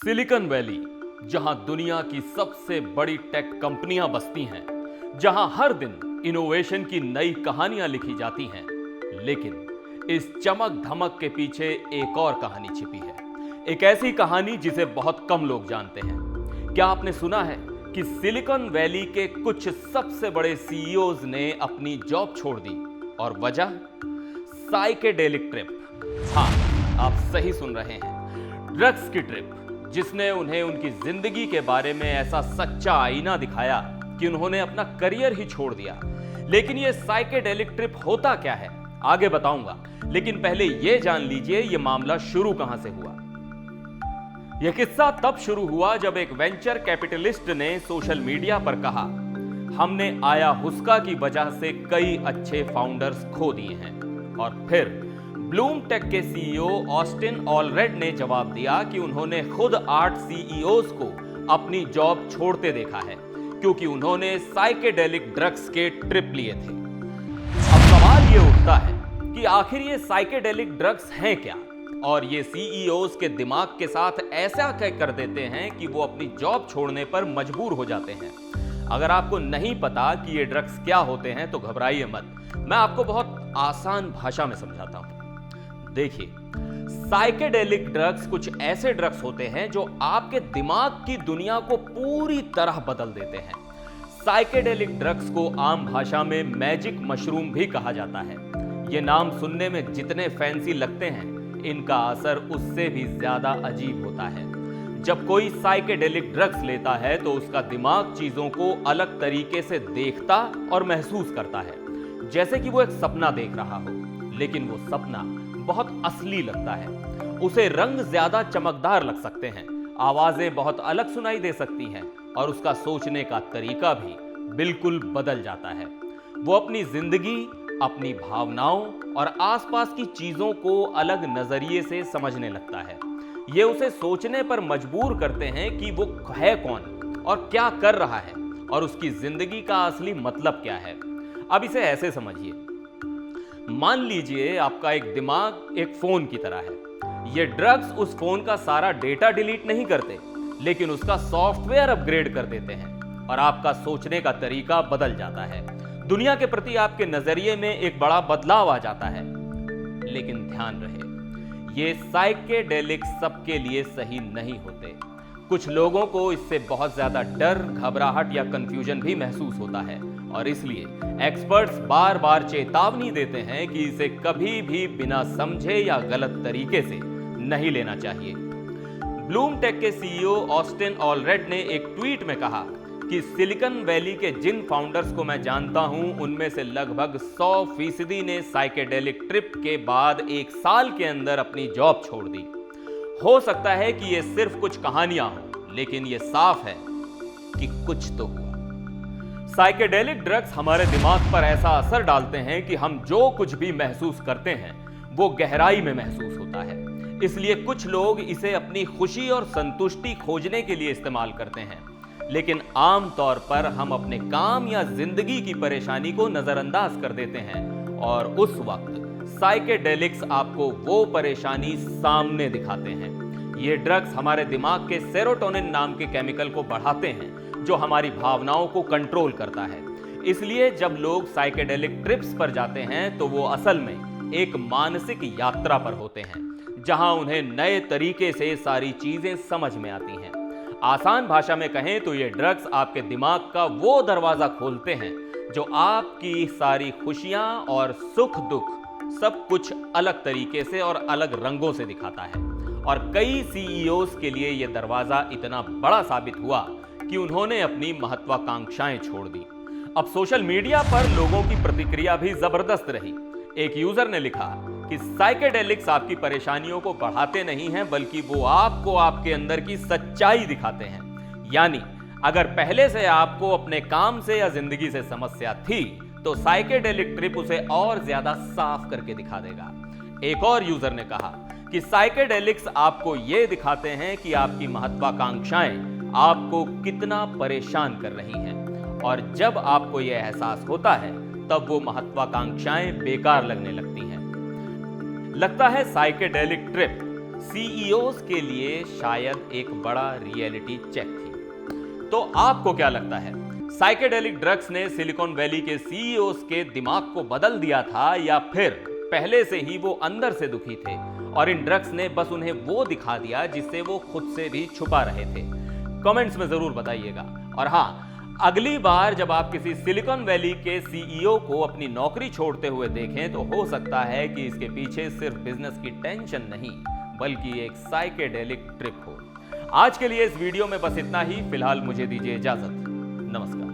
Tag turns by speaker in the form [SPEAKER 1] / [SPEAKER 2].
[SPEAKER 1] Silicon valley, जहां दुनिया की सबसे बड़ी टेक कंपनियां बसती हैं, जहां हर दिन इनोवेशन की नई कहानियां लिखी जाती हैं, लेकिन इस चमक धमक के पीछे एक और कहानी छिपी है। एक ऐसी कहानी जिसे बहुत कम लोग जानते हैं। क्या आपने सुना है कि सिलिकॉन वैली के कुछ सबसे बड़े सीईओज ने अपनी जॉब छोड़ दी? और वजह साइकेडेलिक ट्रिप। हाँ, आप सही सुन रहे हैं, ड्रग्स की ट्रिप, जिसने उन्हें उनकी जिंदगी के बारे में ऐसा सच्चा आईना दिखाया कि उन्होंने अपना करियर ही छोड़ दिया। लेकिन यह साइकेडेलिक ट्रिप होता क्या है, आगे बताऊंगा, लेकिन पहले यह जान लीजिए यह मामला शुरू कहां से हुआ। यह किस्सा तब शुरू हुआ जब एक वेंचर कैपिटलिस्ट ने सोशल मीडिया पर कहा, हमने आया हुस्का की वजह से कई अच्छे फाउंडर्स खो दिए हैं। और फिर ब्लूम टेक के सीईओ ऑस्टिन ऑलरेड ने जवाब दिया कि उन्होंने खुद 8 सीईओज को अपनी जॉब छोड़ते देखा है क्योंकि उन्होंने साइकेडेलिक ड्रग्स के ट्रिप लिए थे। अब सवाल यह उठता है कि आखिर ये साइकेडेलिक ड्रग्स हैं क्या, और ये सीईओज के दिमाग के साथ ऐसा क्या कर देते हैं कि वो अपनी जॉब छोड़ने पर मजबूर हो जाते हैं। अगर आपको नहीं पता कि ये ड्रग्स क्या होते हैं तो घबराइए मत, मैं आपको बहुत आसान भाषा में समझाता हूं। देखिए, साइकेडेलिक ड्रग्स कुछ ऐसे ड्रग्स होते हैं जो आपके दिमाग की दुनिया को पूरी तरह बदल देते हैं। साइकेडेलिक ड्रग्स को आम भाषा में मैजिक मशरूम भी कहा जाता है। ये नाम सुनने में जितने फैंसी लगते हैं, इनका असर उससे भी ज्यादा अजीब होता है। जब कोई साइकेडेलिक ड्रग्स लेता है तो उसका दिमाग चीजों को अलग तरीके से देखता और महसूस करता है, जैसे कि वो एक सपना देख रहा हो, लेकिन वो सपना बहुत असली लगता है। उसे रंग ज्यादा चमकदार लग सकते हैं, आवाजें बहुत अलग सुनाई दे सकती हैं, और उसका सोचने का तरीका भी बिल्कुल बदल जाता है। वो अपनी जिंदगी, अपनी भावनाओं और आसपास की चीजों को अलग नजरिए से समझने लगता है। ये उसे सोचने पर मजबूर करते हैं कि वो है कौन और क्या कर रहा है, और उसकी जिंदगी का असली मतलब क्या है। अब इसे ऐसे समझिए, मान लीजिए आपका एक दिमाग एक फोन की तरह है। ये ड्रग्स उस फोन का सारा डेटा डिलीट नहीं करते, लेकिन उसका सॉफ्टवेयर अपग्रेड कर देते हैं और आपका सोचने का तरीका बदल जाता है। दुनिया के प्रति आपके नजरिए में एक बड़ा बदलाव आ जाता है। लेकिन ध्यान रहे, ये साइकेडेलिक सबके लिए सही नहीं होते। कुछ लोगों को इससे बहुत ज्यादा डर, घबराहट या कंफ्यूजन भी महसूस होता है, और इसलिए एक्सपर्ट्स बार बार चेतावनी देते हैं कि इसे कभी भी बिना समझे या गलत तरीके से नहीं लेना चाहिए। ब्लूम टेक के सीईओ ऑस्टिन ऑलरेड ने एक ट्वीट में कहा कि सिलिकॉन वैली के जिन फाउंडर्स को मैं जानता हूं, उनमें से लगभग 100% ने साइकेडेलिक ट्रिप के बाद 1 साल के अंदर अपनी जॉब छोड़ दी। हो सकता है कि यह सिर्फ कुछ कहानियां हों, लेकिन यह साफ है कि कुछ तो हुआ। साइकेडेलिक ड्रग्स हमारे दिमाग पर ऐसा असर डालते हैं कि हम जो कुछ भी महसूस करते हैं वो गहराई में महसूस होता है। इसलिए कुछ लोग इसे अपनी खुशी और संतुष्टि खोजने के लिए इस्तेमाल करते हैं, लेकिन आम तौर पर हम अपने काम या जिंदगी की परेशानी को नजरअंदाज कर देते हैं, और उस वक्त साइकेडेलिक्स आपको वो परेशानी सामने दिखाते हैं। ये ड्रग्स हमारे दिमाग के सेरोटोनिन नाम के केमिकल को बढ़ाते हैं, जो हमारी भावनाओं को कंट्रोल करता है। इसलिए जब लोग साइकेडेलिक ट्रिप्स पर जाते हैं तो वो असल में एक मानसिक यात्रा पर होते हैं, जहां उन्हें नए तरीके से सारी चीजें समझ में आती हैं। आसान भाषा में कहें तो ये ड्रग्स आपके दिमाग का वो दरवाजा खोलते हैं जो आपकी सारी खुशियां और सुख दुख सब कुछ अलग तरीके से और अलग रंगों से दिखाता है। और कई सीईओज के लिए यह दरवाजा इतना बड़ा साबित हुआ कि उन्होंने अपनी महत्वाकांक्षाएं छोड़ दी। अब सोशल मीडिया पर लोगों की प्रतिक्रिया भी जबरदस्त रही। एक यूजर ने लिखा कि साइकेडेलिक्स आपकी परेशानियों को बढ़ाते नहीं हैं, बल्कि वो आपको आपके अंदर की सच्चाई दिखाते हैं। यानी अगर पहले से आपको अपने काम से या जिंदगी से समस्या थी, तो साइकेडेलिक ट्रिप उसे और ज्यादा साफ करके दिखा देगा। एक और यूजर ने कहा कि साइकेडेलिक्स आपको यह दिखाते हैं कि आपकी महत्वाकांक्षाएं आपको कितना परेशान कर रही हैं, और जब आपको यह एहसास होता है तब वो महत्वाकांक्षाएं बेकार लगने लगती हैं। लगता है साइकेडेलिक ट्रिप सीईओज के लिए शायद एक बड़ा रियलिटी चेक थी। तो आपको क्या लगता है, साइकेडेलिक ड्रग्स ने सिलिकॉन वैली के सीईओज के दिमाग को बदल दिया था, या फिर पहले से ही वो अंदर से दुखी थे और इन ड्रग्स ने बस उन्हें वो दिखा दिया जिससे वो खुद से भी छुपा रहे थे? कमेंट्स में जरूर बताइएगा। और हाँ, अगली बार जब आप किसी सिलिकॉन वैली के सीईओ को अपनी नौकरी छोड़ते हुए देखें तो हो सकता है कि इसके पीछे सिर्फ बिजनेस की टेंशन नहीं बल्कि एक साइकेडेलिक ट्रिप हो। आज के लिए इस वीडियो में बस इतना ही। फिलहाल मुझे दीजिए इजाजत। नमस्कार।